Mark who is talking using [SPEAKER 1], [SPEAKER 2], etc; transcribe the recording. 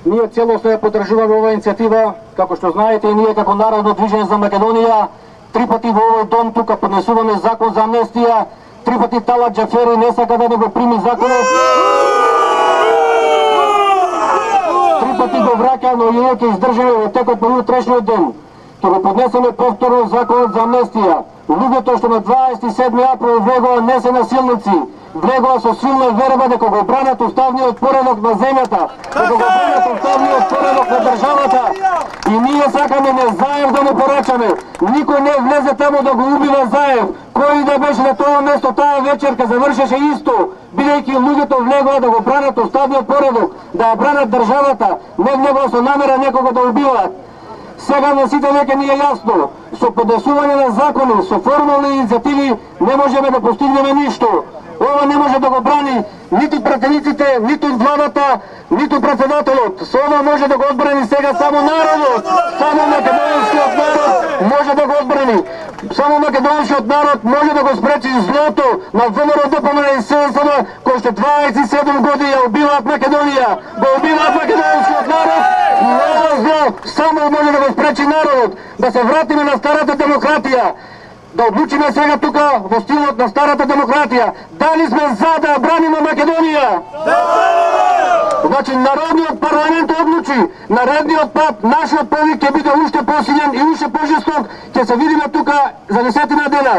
[SPEAKER 1] Ние целосно ја поддржуваме оваа иницијатива, како што знаете и ние како Народно движење за Македонија 3 пати во овој дом тука поднесуваме закон за амнестија, 3 пати Талат Џафери не сака да не го прими законот. 3 пати го враќа, но ние ќе издржиме во текот на утрешниот ден. Ќе го поднесеме повторно законот за амнестија. Луѓето што на 27 април влегоа не се насилници, влегоа со силна верба дека го бранат уставниот поредок на земјата, дека го бранат уставниот поредок на државата. И ние сакаме не Заев да му порачаме. Никој не влезе таму да го убива Заев. Кој да беше на тоа место таа вечерка завршеше исто, бидејќи луѓето влегоа да го бранат уставниот поредок, да ја бранат државата, не влегоа со намера некого да убиваат. Сега на сите веќе ни е јасно, со поднесување на закони, со формални иницијативи не можеме да постигнеме ништо. Ова не може да го брани ниту пратениците, ниту владата, ниту председателот. Со ова може да го одбрани сега само народот. Само македонскиот народ може да го одбрани. Само македонскиот народ може да го спречи злото на ВМРО, ДПМН и СДСМ, кои што 27 години ја убиваат Македонија. Го убиваат македонскиот народ. Ова зло само може да го спречи народот. Да се вратиме на старата демократија. Да одлучиме сега тука во стилот на старата демократија. Дали сме за да браниме Македонија? Значи Народниот парламент одлучи. Наредниот пат нашиот повик ќе биде уште посилен и уште пожесток. Ќе се видиме тука за 10 дена.